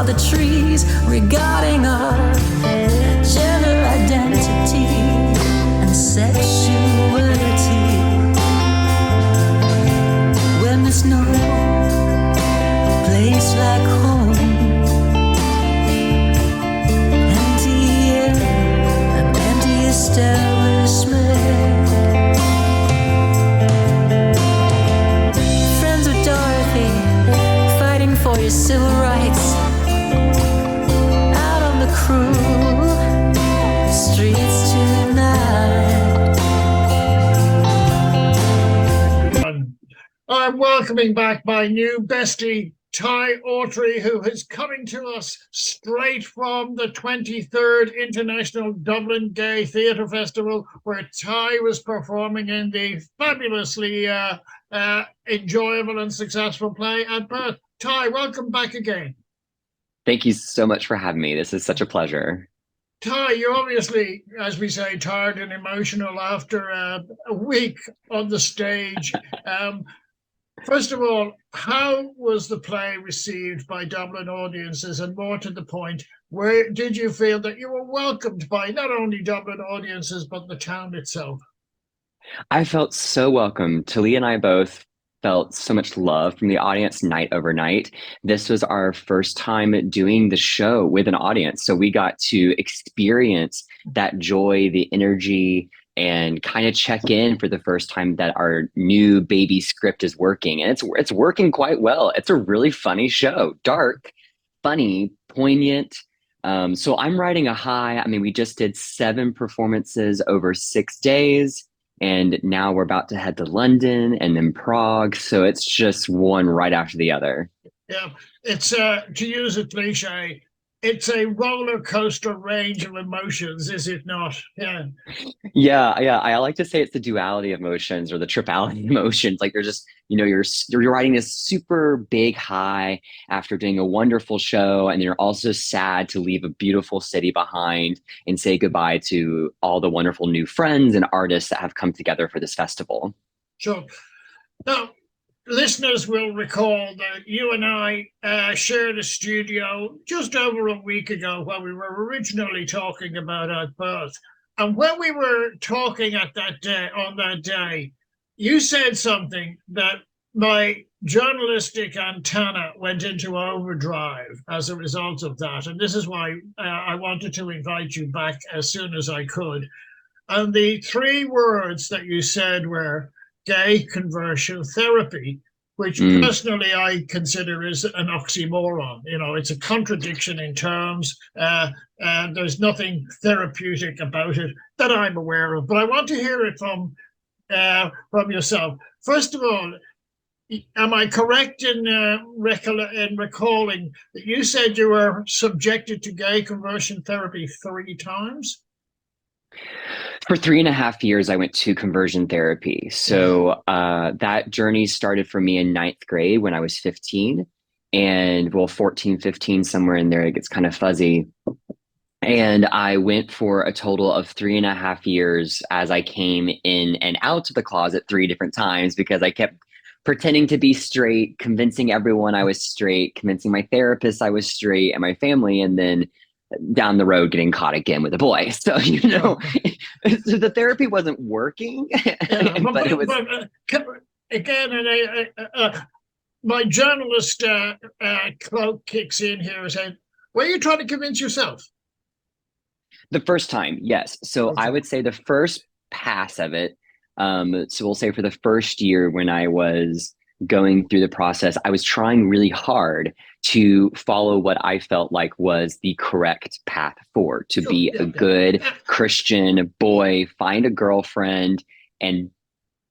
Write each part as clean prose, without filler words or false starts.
of the trees regarding our gender identity and sexuality. When there's no place like home, empty air, an empty establishment. Friends with Dorothy, fighting for your civil rights. Out on the cruel streets tonight. I'm welcoming back my new bestie, Ty Autry, who is coming to us straight from the 23rd International Dublin Gay Theatre Festival, where Ty was performing in the fabulously enjoyable and successful play at Birth. Ty, welcome back again. Thank you so much for having me. This is such a pleasure. Ty, you're obviously, as we say, tired and emotional after a week on the stage. First of all, how was the play received by Dublin audiences? And more to the point, where did you feel that you were welcomed by not only Dublin audiences, but the town itself? I felt so welcome. Thalia and I both felt so much love from the audience night over night. This was our first time doing the show with an audience. So we got to experience that joy, the energy, and kind of check in for the first time that our new baby script is working. And it's working quite well. It's a really funny show, dark, funny, poignant. So I'm riding a high. I mean, we just did 7 performances over 6 days, and now we're about to head to London and then Prague. So it's just one right after the other. Yeah, it's to use a cliche, it's a roller coaster range of emotions, is it not? Yeah. Yeah. I like to say it's the duality of emotions or the tripality of emotions. Like you're just, you're riding this super big high after doing a wonderful show, and you're also sad to leave a beautiful city behind and say goodbye to all the wonderful new friends and artists that have come together for this festival. Sure. Now, listeners will recall that you and I shared a studio just over a week ago when we were originally talking about At Birth. And when we were talking on that day, you said something that my journalistic antenna went into overdrive as a result of that. And this is why I wanted to invite you back as soon as I could. And the 3 words that you said were gay conversion therapy, which personally I consider is an oxymoron. It's a contradiction in terms, and there's nothing therapeutic about it that I'm aware of. But I want to hear it from yourself. First of all, am I correct in recalling that you said you were subjected to gay conversion therapy 3 times? For 3.5 years, I went to conversion therapy. So that journey started for me in 9th grade when I was 15, and 14, 15, somewhere in there, it gets kind of fuzzy. And I went for a total of 3.5 years as I came in and out of the closet 3 different times, because I kept pretending to be straight, convincing everyone I was straight, convincing my therapist I was straight and my family, and then down the road getting caught again with a boy. So, so the therapy wasn't working. But it was... again, my journalist cloak kicks in here and said, were you trying to convince yourself? The first time, yes. So I would say the first pass of it, so we'll say for the first year when I was going through the process, I was trying really hard to follow what I felt like was the correct path forward, to be a good Christian boy, find a girlfriend, and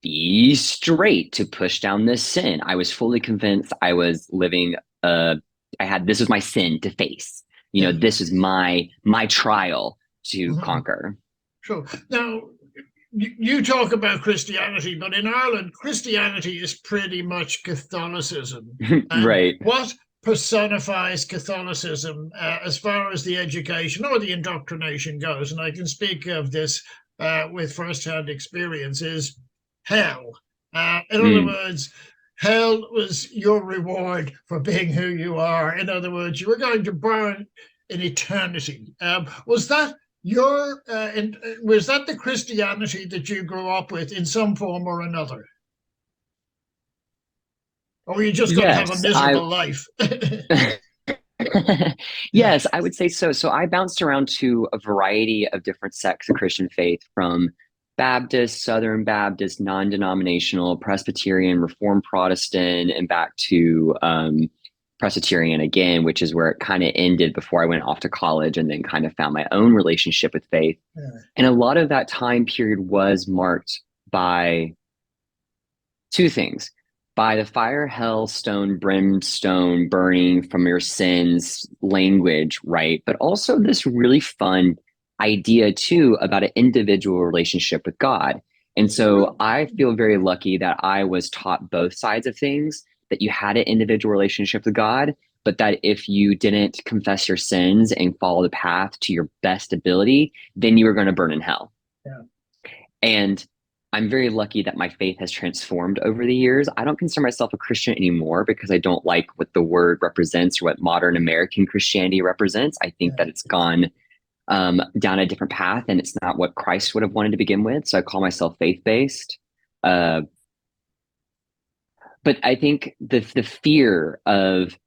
be straight, to push down this sin. I was fully convinced I was living, this was my sin to face. This is my trial to conquer. Sure. Now, you talk about Christianity, but in Ireland, Christianity is pretty much Catholicism. Right. What personifies Catholicism as far as the education or the indoctrination goes, and I can speak of this with firsthand experience, is hell. In other words, hell was your reward for being who you are. In other words, you were going to burn in eternity. Was that was that the Christianity that you grew up with in some form or another? Or were you just going to have a Yes, miserable life? yes, I would say so. So I bounced around to a variety of different sects of Christian faith, from Baptist, Southern Baptist, non-denominational, Presbyterian, Reformed Protestant, and back to Presbyterian again, which is where it kind of ended before I went off to college and then kind of found my own relationship with faith. Yeah. And a lot of that time period was marked by two things: by the fire, hell, stone, brimstone, burning from your sins language, right? But also this really fun idea too about an individual relationship with God. And so I feel very lucky that I was taught both sides of things, that you had an individual relationship with God, but that if you didn't confess your sins and follow the path to your best ability, then you were going to burn in hell. Yeah. And I'm very lucky that my faith has transformed over the years. I don't consider myself a Christian anymore because I don't like what the word represents or what modern American Christianity represents. I think that it's gone down a different path, and it's not what Christ would have wanted to begin with. So I call myself faith-based. But I think the fear of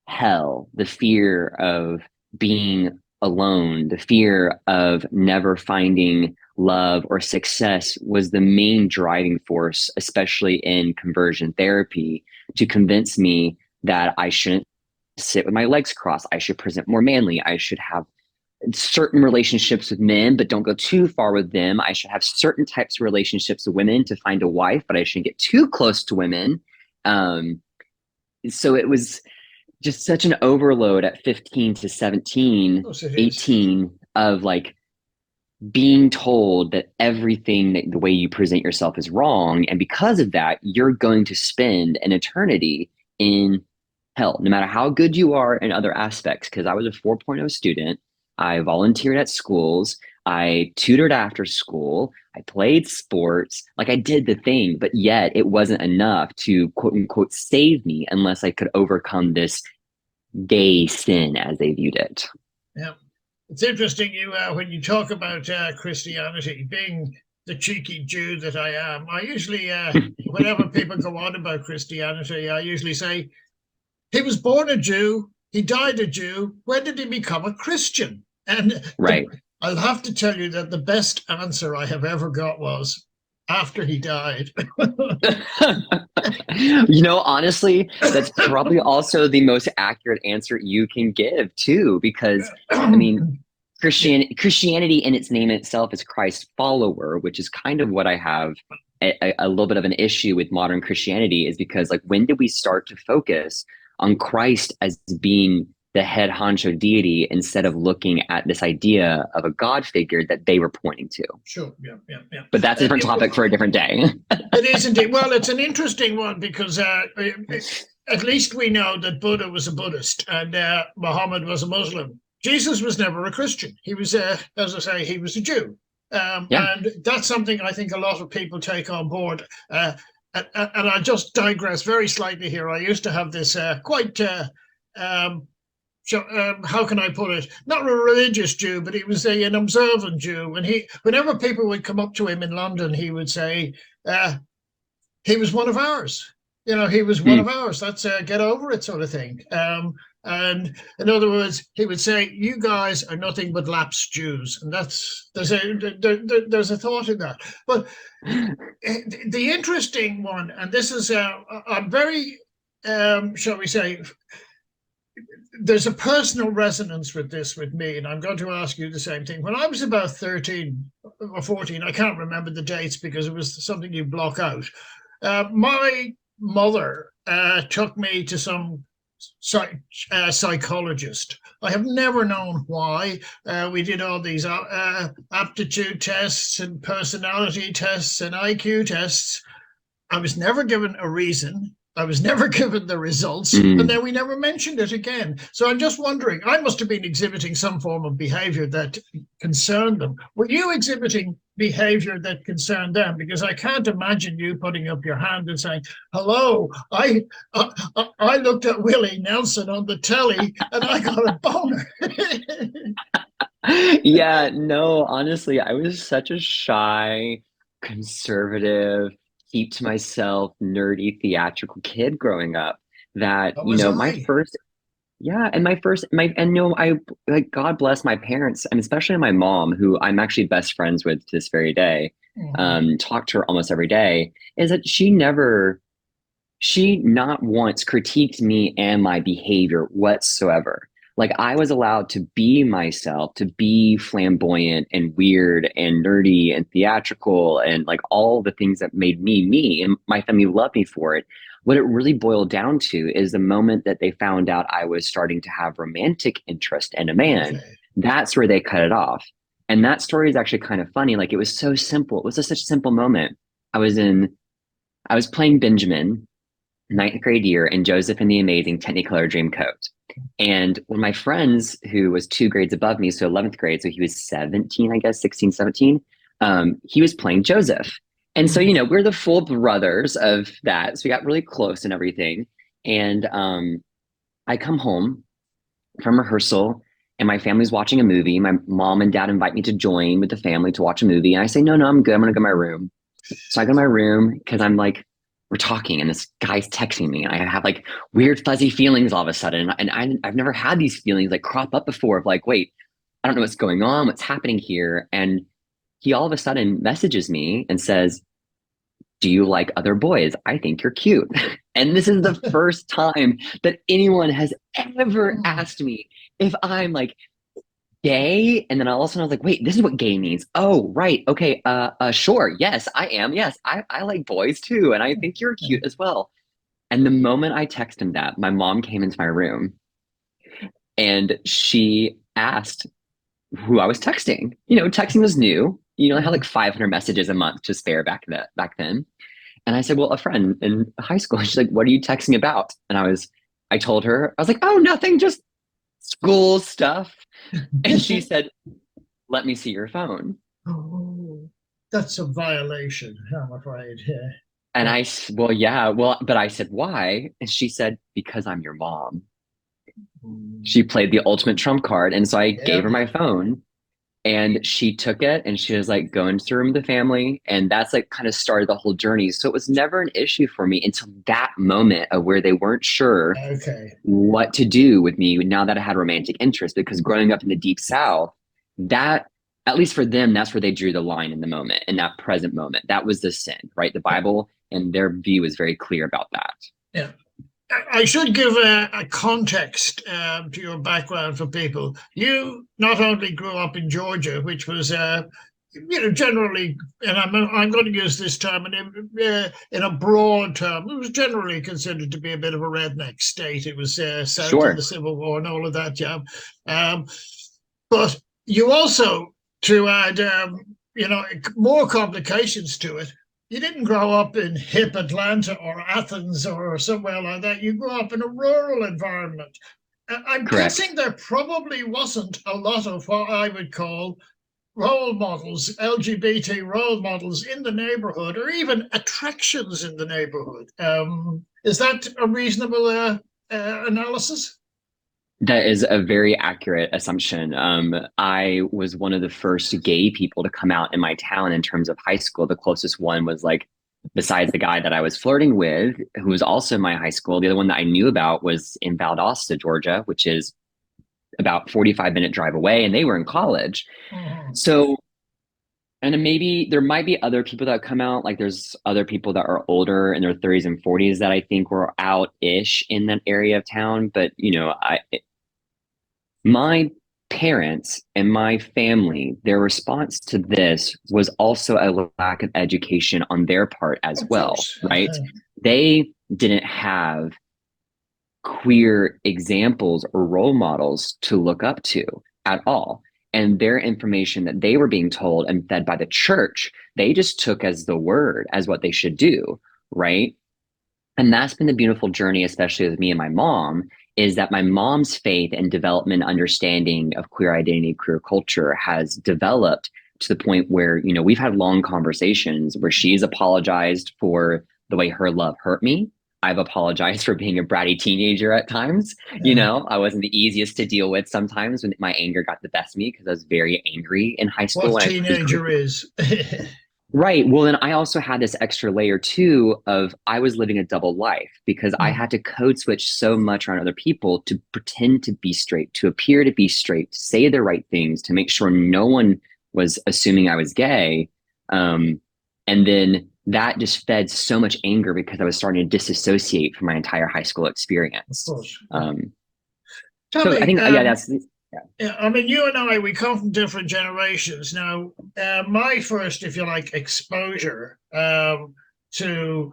hell, the fear of being alone, the fear of never finding love or success was the main driving force, especially in conversion therapy, to convince me that I shouldn't sit with my legs crossed. I should present more manly. I should have certain relationships with men, but don't go too far with them. I should have certain types of relationships with women to find a wife, but I shouldn't get too close to women. So it was just such an overload at 15 to 17, 18 of like being told that everything, that the way you present yourself is wrong. And because of that, you're going to spend an eternity in hell, no matter how good you are in other aspects. Because I was a 4.0 student. I volunteered at schools. I tutored after school. I played sports. Like, I did the thing, but yet it wasn't enough to quote unquote save me unless I could overcome this gay sin as they viewed it. Yeah. It's interesting when you talk about Christianity, being the cheeky Jew that I am, I usually, whenever people go on about Christianity, I usually say, he was born a Jew, he died a Jew, when did he become a Christian? And right. I'll have to tell you that the best answer I have ever got was, after he died. You know, honestly, that's probably also the most accurate answer you can give too, because I mean, Christianity in its name itself is Christ follower, which is kind of what I have a little bit of an issue with modern Christianity, is because, like, when did we start to focus on Christ as being the head honcho deity instead of looking at this idea of a God figure that they were pointing to? Sure, yeah. But that's a different topic for a different day. It is indeed. Well, it's an interesting one because at least we know that Buddha was a Buddhist and Muhammad was a Muslim. Jesus was never a Christian. He was, as I say, he was a Jew. And that's something I think a lot of people take on board. And I'll just digress very slightly here. I used to have this quite... how can I put it? Not a religious Jew, but he was an observant Jew. And whenever people would come up to him in London, he would say, he was one of ours. You know, he was one of ours. That's get over it sort of thing. And in other words, he would say, you guys are nothing but lapsed Jews. And there's a thought in that. But the interesting one, and this is, I'm very, shall we say, there's a personal resonance with this with me, and I'm going to ask you the same thing. When I was about 13 or 14, I can't remember the dates because it was something you block out. My mother took me to some psychologist. I have never known why. We did all these aptitude tests and personality tests and IQ tests. I was never given a reason. I was never given the results, and then we never mentioned it again. So I'm just wondering, I must have been exhibiting some form of behavior that concerned them. Were you exhibiting behavior that concerned them, because I can't imagine you putting up your hand and saying, hello, I looked at Willie Nelson on the telly and I got a boner. Yeah, no, honestly, I was such a shy, conservative, keep to myself, nerdy, theatrical kid growing up that, That was my I. first, yeah, and I like, God bless my parents, and especially my mom, who I'm actually best friends with to this very day, talk to her almost every day, is that she not once critiqued me and my behavior whatsoever. Like, I was allowed to be myself, to be flamboyant and weird and nerdy and theatrical and like all the things that made me me, and my family loved me for it. What it really boiled down to is the moment that they found out I was starting to have romantic interest in a man, Okay. that's where they cut it off. And that story is actually kind of funny. Like, it was so simple. It was just such a simple moment. I was playing Benjamin, ninth grade year, in Joseph and the Amazing Technicolor Dreamcoat. And one of my friends, who was 2 grades above me, so 11th grade, so he was 17, I guess, 16, 17, he was playing Joseph. And so, we're the full brothers of that. So we got really close and everything. And I come home from rehearsal and my family's watching a movie. My mom and dad invite me to join with the family to watch a movie. And I say, no, I'm good. I'm going to go to my room. So I go to my room because I'm like, we're talking and this guy's texting me and I have like weird fuzzy feelings all of a sudden. And I've never had these feelings like crop up before of like, wait, I don't know what's going on, what's happening here. And he all of a sudden messages me and says, do you like other boys? I think you're cute. And this is the first time that anyone has ever asked me if I'm like gay. And then all of a sudden I was like, wait, this is what gay means. Oh, right. Okay. Sure. Yes, I am. Yes, I like boys too. And I think you're cute as well. And the moment I text him that, my mom came into my room and she asked who I was texting. Texting was new. I had like 500 messages a month to spare back then. And I said, well, a friend in high school. She's like, what are you texting about? And I told her, I was like, oh, nothing, just school stuff. And she said, let me see your phone. Oh, that's a violation, I'm afraid. Yeah. And but I said, why? And she said, because I'm your mom. She played the ultimate trump card. And so I gave her my phone and she took it and she was like going to the room with the family. And that's like kind of started the whole journey. So it was never an issue for me until that moment of where they weren't sure what to do with me now that I had romantic interest, because growing up in the deep South, that, at least for them, that's where they drew the line in the moment, in that present moment. That was the sin, right? The Bible and their view is very clear about that. Yeah. I should give a context to your background for people. You not only grew up in Georgia, which was, generally, and I'm going to use this term in a broad term, it was generally considered to be a bit of a redneck state. It was south of the Civil War and all of that, yeah. But you also, to add, more complications to it, you didn't grow up in hip Atlanta or Athens or somewhere like that. You grew up in a rural environment. I'm guessing there probably wasn't a lot of what I would call role models, LGBT role models in the neighborhood, or even attractions in the neighborhood. Is that a reasonable analysis? That is a very accurate assumption. I was one of the first gay people to come out in my town in terms of high school. The closest one was like, besides the guy that I was flirting with, who was also in my high school, the other one that I knew about was in Valdosta, Georgia, which is about 45-minute drive away, and they were in college. So, and then maybe there might be other people that come out, like there's other people that are older in their 30s and 40s that I think were out-ish in that area of town. But, my parents and my family, their response to this was also a lack of education on their part as well, right? They didn't have queer examples or role models to look up to at all. And their information that they were being told and fed by the church, they just took as the word, as what they should do, right? And that's been the beautiful journey, especially with me and my mom, is that my mom's faith and development understanding of queer identity, queer culture has developed to the point where, you know, we've had long conversations where she's apologized for the way her love hurt me. I've apologized for being a bratty teenager at times. You know, I wasn't the easiest to deal with sometimes when my anger got the best of me because I was very angry in high school. What teenager is? Right. Well, then I also had this extra layer too of I was living a double life because I had to code switch so much around other people to pretend to be straight, to appear to be straight, to say the right things, to make sure no one was assuming I was gay. And then that just fed so much anger because I was starting to disassociate from my entire high school experience. Of course. So I think, yeah, that's... Yeah, I mean, you and I, we come from different generations. Now, my first, if you like, exposure to,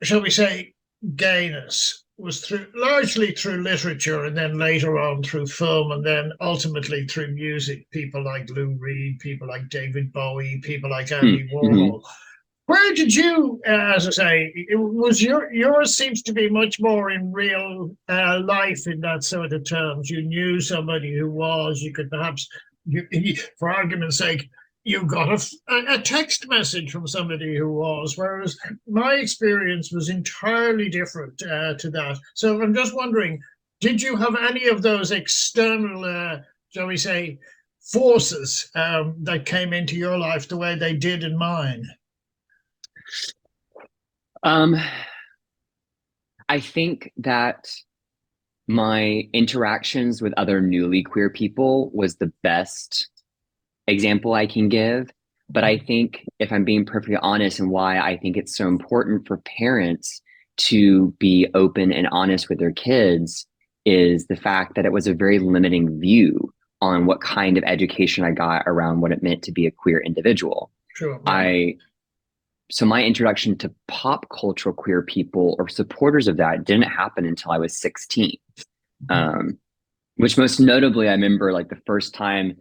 shall we say, gayness was largely through literature, and then later on through film, and then ultimately through music. People like Lou Reed, people like David Bowie, people like Andy Warhol. Where did you, as I say, was yours seems to be much more in real life in that sort of terms. You knew somebody who was, you could perhaps, for argument's sake, you got a text message from somebody who was, whereas my experience was entirely different to that. So I'm just wondering, did you have any of those external, shall we say, forces that came into your life the way they did in mine? I think that my interactions with other newly queer people was the best example I can give. But I think, if I'm being perfectly honest, and why I think it's so important for parents to be open and honest with their kids, is the fact that it was a very limiting view on what kind of education I got around what it meant to be a queer individual. Sure. So my introduction to pop cultural queer people or supporters of that didn't happen until I was 16. Which most notably, I remember like the first time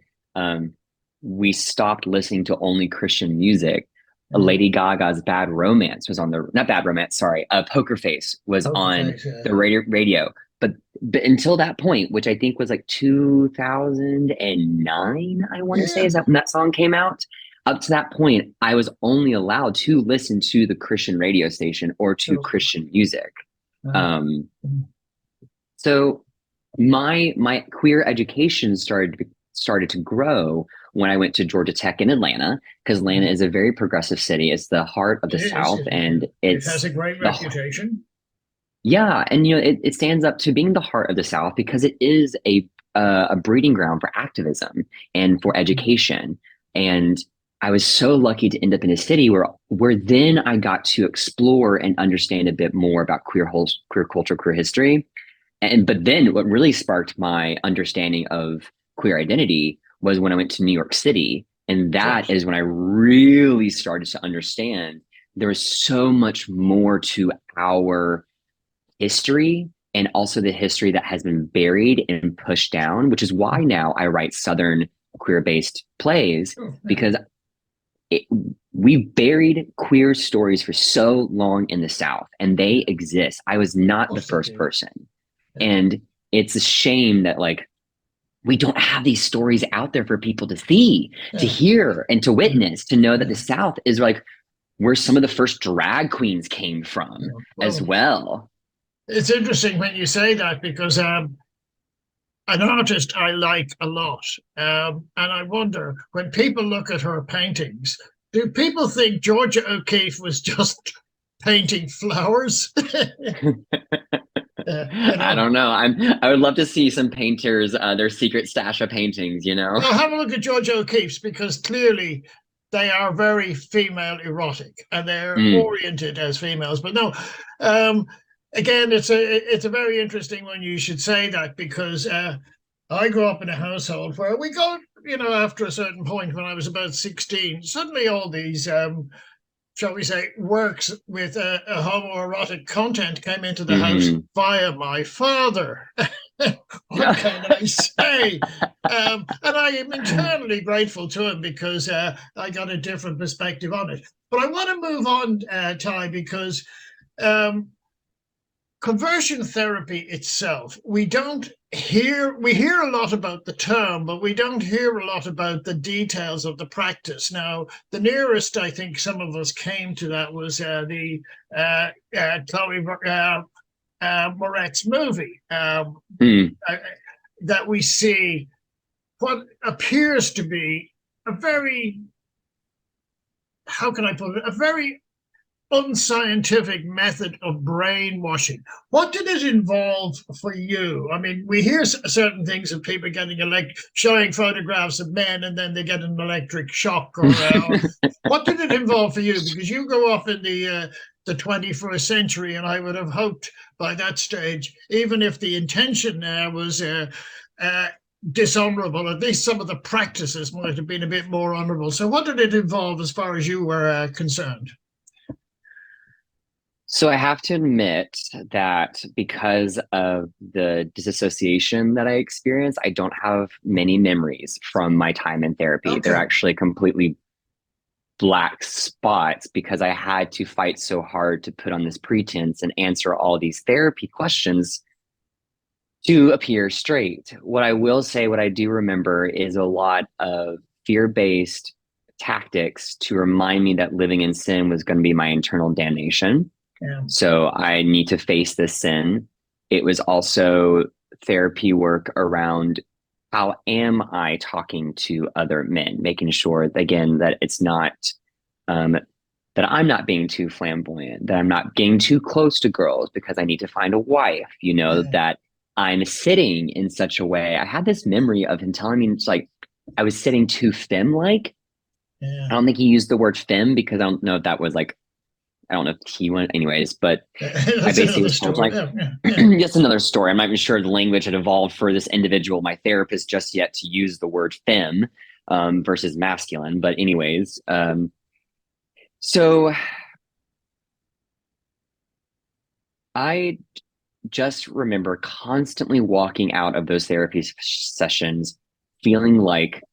we stopped listening to only Christian music. Lady Gaga's Bad Romance was on not Bad Romance, sorry, Poker Face was on the radio. But until that point, which I think was like 2009, I want to say, is that when that song came out? Up to that point, I was only allowed to listen to the Christian radio station or to Christian music. So my queer education started to grow when I went to Georgia Tech in Atlanta, because Atlanta is a very progressive city. It's the heart of the South, and it has a great reputation. Yeah, and you know it stands up to being the heart of the South because it is a breeding ground for activism and for education. And I was so lucky to end up in a city where then I got to explore and understand a bit more about queer culture, queer history. But then what really sparked my understanding of queer identity was when I went to New York City. And that is when I really started to understand there was so much more to our history, and also the history that has been buried and pushed down, which is why now I write Southern queer-based plays, because we buried queer stories for so long in the South, and they exist. I was not the first person. And it's a shame that like we don't have these stories out there for people to see, to hear, and to witness, to know that the South is like where some of the first drag queens came from as well. It's interesting when you say that, because an artist I like a lot, and I wonder, when people look at her paintings, do people think Georgia O'Keeffe was just painting flowers? I don't know. I would love to see some painters, their secret stash of paintings, you know? Well, have a look at Georgia O'Keeffe's, because clearly they are very female erotic and they're oriented as females. But no, again, it's a very interesting one. You should say that, because I grew up in a household where we got, you know, after a certain point when I was about 16, suddenly all these, shall we say, works with a homoerotic content came into the house via my father. What can I say? And I am eternally grateful to him, because I got a different perspective on it. But I want to move on, Ty, because conversion therapy itself, we hear a lot about the term, but we don't hear a lot about the details of the practice. Now, the nearest I think some of us came to that was the Chloe Moretz movie that we see what appears to be a very, how can I put it, a very unscientific method of brainwashing. What did it involve for you? I mean, we hear certain things of people getting showing photographs of men and then they get an electric shock. Or what did it involve for you? Because you go off in the 21st century, and I would have hoped by that stage, even if the intention was dishonorable, at least some of the practices might have been a bit more honorable. So what did it involve as far as you were concerned? So I have to admit that because of the disassociation that I experienced, I don't have many memories from my time in therapy. Okay. They're actually completely black spots because I had to fight so hard to put on this pretense and answer all these therapy questions to appear straight. What I will say, what I do remember is a lot of fear-based tactics to remind me that living in sin was going to be my internal damnation. Yeah. So I need to face this sin. It was also therapy work around how am I talking to other men, making sure, again, that it's not, that I'm not being too flamboyant, that I'm not getting too close to girls because I need to find a wife, that I'm sitting in such a way. I had this memory of him telling me, it's like, I was sitting too femme-like. Yeah. I don't think he used the word femme because I don't know if that was like, I don't know if he went anyways, but I basically was told like, that's another story. I'm not even sure the language had evolved for this individual, my therapist, just yet to use the word femme versus masculine. But anyways, so I just remember constantly walking out of those therapy sessions feeling like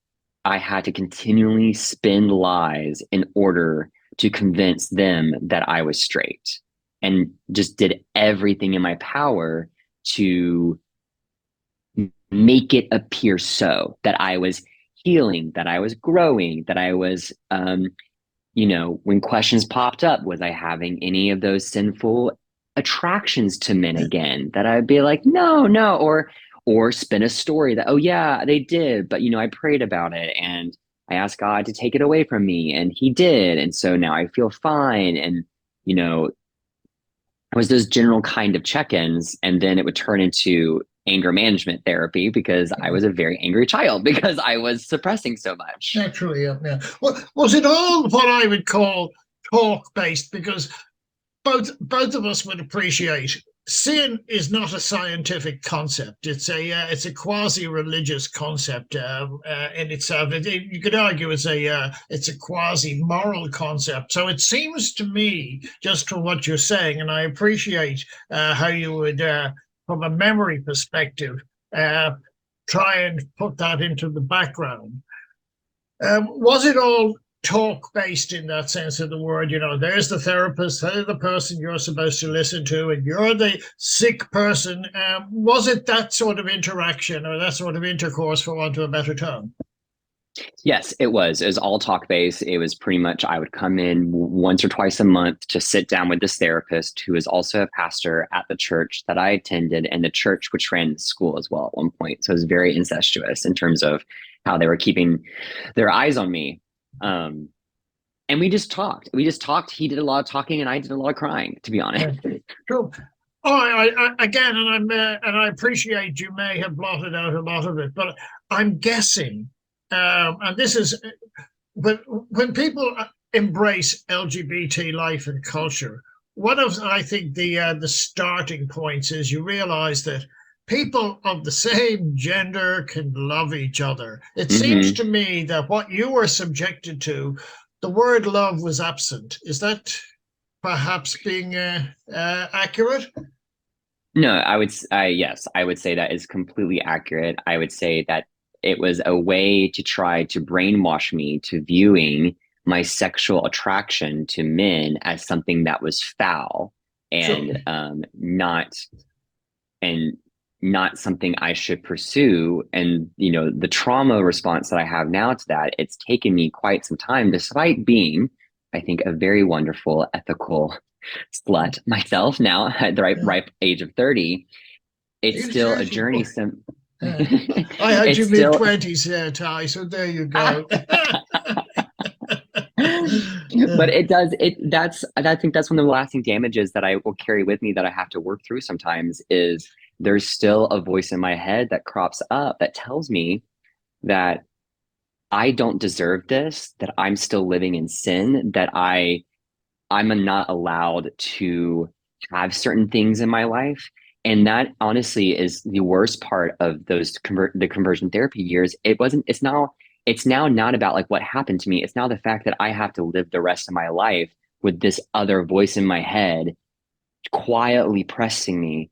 I had to continually spin lies in order to convince them that I was straight, and just did everything in my power to make it appear so, that I was healing, that I was growing, that I was, when questions popped up, was I having any of those sinful attractions to men again? That I'd be like, no, or spin a story that, oh yeah, they did, but I prayed about it and I asked God to take it away from me, and he did. And so now I feel fine. And, it was those general kind of check-ins. And then it would turn into anger management therapy because I was a very angry child because I was suppressing so much. Naturally, yeah. Well, was it all what I would call talk-based? Because both of us would appreciate sin is not a scientific concept. It's a quasi-religious concept in itself. You could argue it's a quasi-moral concept. So it seems to me, just from what you're saying, and I appreciate how you would, from a memory perspective, try and put that into the background. Was it all talk-based in that sense of the word? There's the therapist, they're the person you're supposed to listen to, and you're the sick person. Was it that sort of interaction or that sort of intercourse, for want of a better term? Yes, it was. It was all talk-based. It was pretty much, I would come in once or twice a month to sit down with this therapist who is also a pastor at the church that I attended, and the church which ran the school as well at one point. So it was very incestuous in terms of how they were keeping their eyes on me. And we just talked. He did a lot of talking and I did a lot of crying, to be honest. Cool. I again, and I appreciate you may have blotted out a lot of it, but I'm guessing, and this is, but when people embrace LGBT life and culture, one of, I think, the starting points is you realize that people of the same gender can love each other. It seems to me that what you were subjected to, the word love was absent. Is that perhaps being accurate? No, yes, I would say that is completely accurate. I would say that it was a way to try to brainwash me to viewing my sexual attraction to men as something that was foul, and Sure. not something I should pursue. And, the trauma response that I have now to that, it's taken me quite some time, despite being, I think, a very wonderful, ethical slut myself now at the ripe age of 30. It's You're still a 30, journey. boy. I had It's you still mid-20s here, Ty, so there you go. but it does I think that's one of the lasting damages that I will carry with me, that I have to work through sometimes, is there's still a voice in my head that crops up that tells me that I don't deserve this, that I'm still living in sin, that I'm not allowed to have certain things in my life. And that honestly is the worst part of the conversion therapy years. It's now not about like what happened to me. It's now the fact that I have to live the rest of my life with this other voice in my head quietly pressing me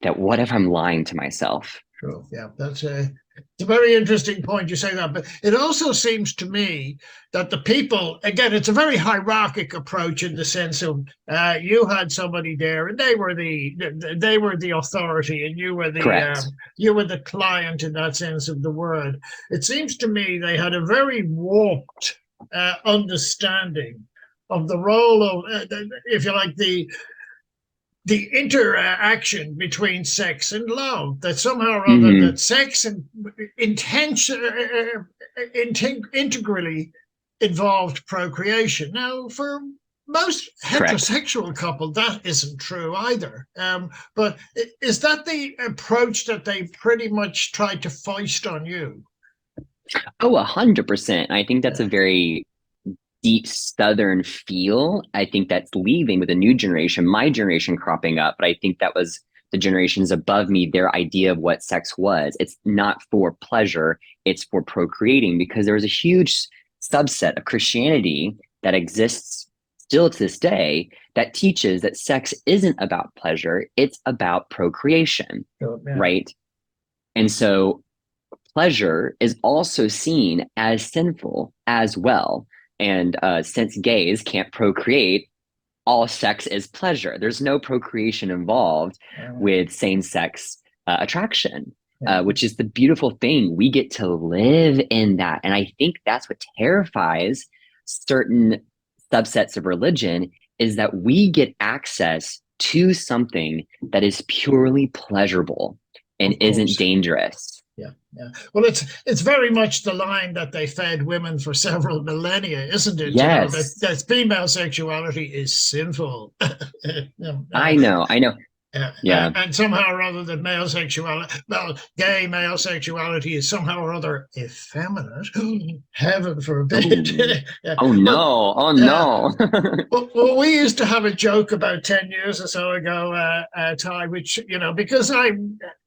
that what if I'm lying to myself? True. Yeah, it's a very interesting point you say that. But it also seems to me that the people, again, it's a very hierarchic approach in the sense of you had somebody there, and they were the authority, and you were Correct. the client in that sense of the word. It seems to me they had a very warped understanding of the role of, if you like, the interaction between sex and love, that somehow or other that sex and intention integrally involved procreation. Now, for most heterosexual Correct. couple, that isn't true either. But is that the approach that they pretty much tried to foist on you? Oh, 100%. I think that's Yeah. a very deep Southern feel. I think that's leaving with a new generation, my generation cropping up. But I think that was the generations above me, their idea of what sex was. It's not for pleasure, it's for procreating, because there was a huge subset of Christianity that exists still to this day that teaches that sex isn't about pleasure, it's about procreation, right? And so pleasure is also seen as sinful as well. And since gays can't procreate, all sex is pleasure. There's no procreation involved with same-sex attraction, which is the beautiful thing. We get to live in that. And I think that's what terrifies certain subsets of religion, is that we get access to something that is purely pleasurable and isn't dangerous. Yeah. Well, it's very much the line that they fed women for several millennia, isn't it? Yes. That female sexuality is sinful. I know. Yeah. And somehow or other that gay male sexuality is somehow or other effeminate. Heaven forbid. Oh no. Oh no. Well, we used to have a joke about 10 years or so ago, Ty, which, because I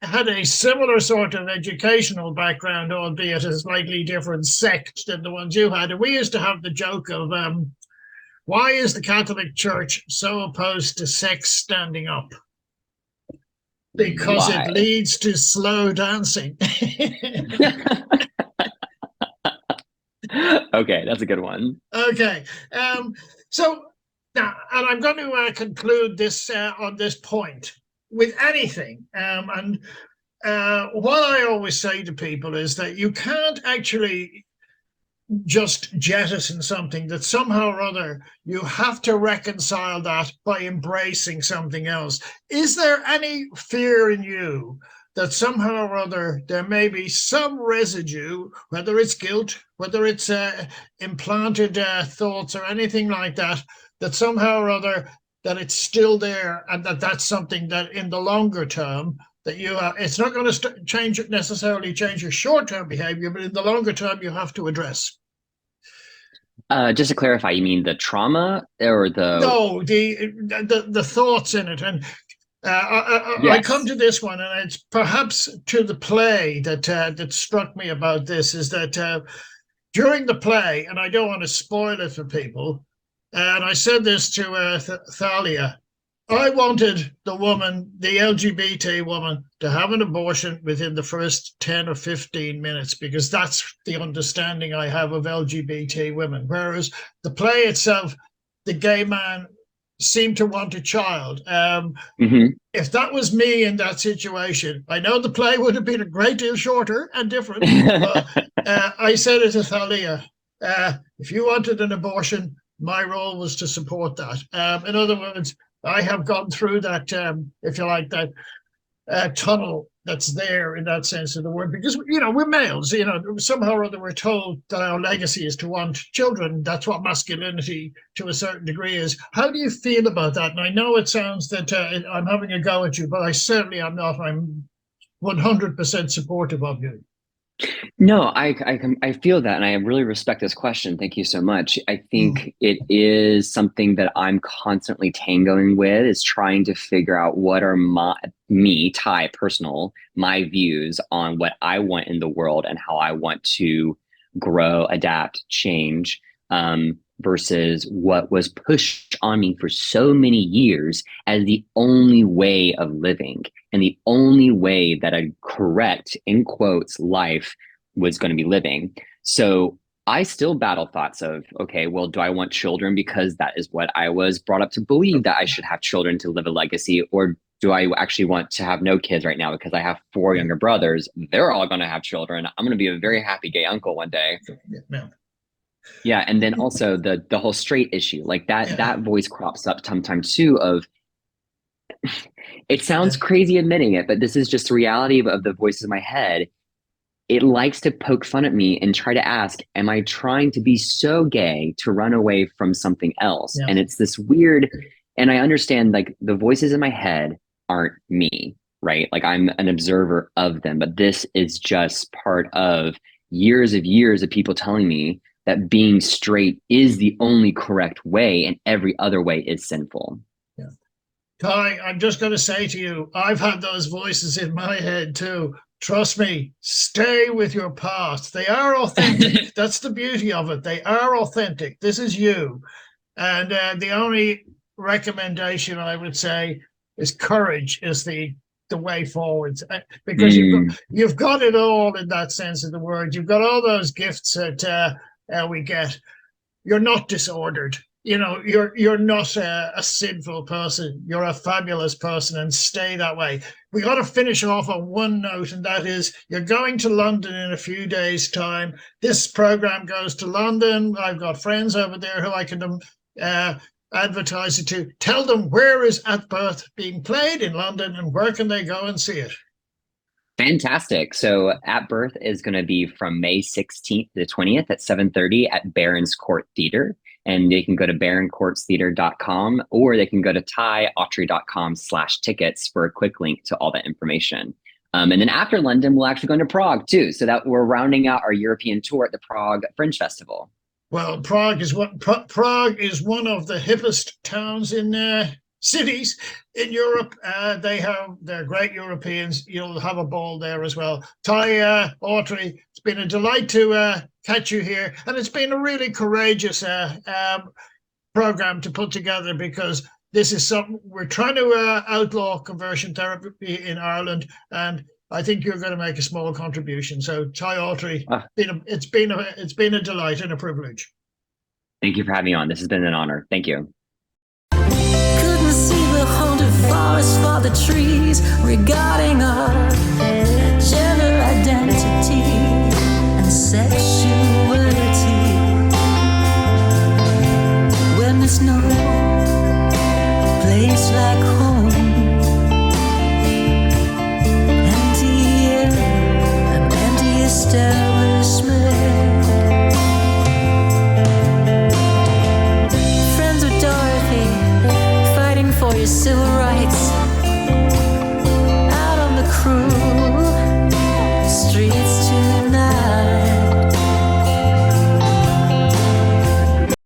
had a similar sort of educational background, albeit a slightly different sect than the ones you had. And we used to have the joke of, why is the Catholic Church so opposed to sex standing up? Because it leads to slow dancing. Okay, that's a good one. Okay. So now, and I'm going to conclude this on this point with anything. And what I always say to people is that you can't actually just jettison something, that somehow or other you have to reconcile that by embracing something else. Is there any fear in you that somehow or other there may be some residue, whether it's guilt, whether it's implanted thoughts or anything like that, that somehow or other that it's still there, and that's something that in the longer term that it's not going to necessarily change your short-term behavior, but in the longer term you have to address? Just to clarify, you mean the trauma or the... No, the thoughts in it. And I come to this one, and it's perhaps to the play that struck me about this, is that during the play, and I don't want to spoil it for people, and I said this to Thalia, I wanted the LGBT woman, to have an abortion within the first 10 or 15 minutes, because that's the understanding I have of LGBT women. Whereas the play itself, the gay man seem to want a child. Mm-hmm. If that was me in that situation, I know the play would have been a great deal shorter and different, but I said it to Thalia, if you wanted an abortion, my role was to support that. In other words, I have gone through that, if you like, that tunnel that's there in that sense of the word, because we're males. Somehow or other we're told that our legacy is to want children. That's what masculinity to a certain degree is. How do you feel about that? And I know it sounds that I'm having a go at you, but I certainly am not. I'm 100% supportive of you. No, I feel that, and I really respect this question. Thank you so much. I think it is something that I'm constantly tangoing with, is trying to figure out what are my views on what I want in the world and how I want to grow, adapt, change, versus what was pushed on me for so many years as the only way of living and the only way that a correct, in quotes, life was going to be living. So I still battle thoughts of, okay, well, do I want children because that is what I was brought up to believe, that I should have children to live a legacy? Or do I actually want to have no kids right now because I have 4 younger brothers? They're all going to have children. I'm going to be a very happy gay uncle one day. Yeah. And then also the whole straight issue, like that voice crops up sometimes too, of it sounds crazy admitting it, but this is just the reality of the voices in my head. It likes to poke fun at me and try to ask, am I trying to be so gay to run away from something else? Yeah. And it's this weird, and I understand, like, the voices in my head aren't me, right? Like, I'm an observer of them, but this is just part of years of people telling me that being straight is the only correct way and every other way is sinful. Yeah. Ty, I'm just going to say to you, I've had those voices in my head too. Trust me, stay with your past. They are authentic. That's the beauty of it. They are authentic. This is you. And the only recommendation I would say is courage is the way forward, because you've got it all in that sense of the word. You've got all those gifts that we get. You're not disordered. You're not a sinful person. You're a fabulous person, and stay that way. We got to finish off on one note, and that is, you're going to London in a few days' time. This program goes to London. I've got friends over there who I can advertise it to. Tell them, where is At Birth being played in London, and where can they go and see it? Fantastic. So At Birth is going to be from May 16th to the 20th at 7:30 at Barron's Court Theatre. And they can go to baroncourtstheater.com, or they can go to autry.com/tickets for a quick link to all that information. And then after London, we'll actually go into Prague too. So that we're rounding out our European tour at the Prague Fringe Festival. Well, Prague is one of the hippest towns in cities in Europe. They're great Europeans. You'll have a ball there as well. Ty, Autry, it's been a delight to catch you here, and it's been a really courageous program to put together, because this is something we're trying to outlaw conversion therapy in Ireland, and I think you're going to make a small contribution. So, Ty, Autry, it's been a delight and a privilege. Thank you for having me on. This has been an honor. Thank you. Couldn't see the haunted forest for the trees regarding us.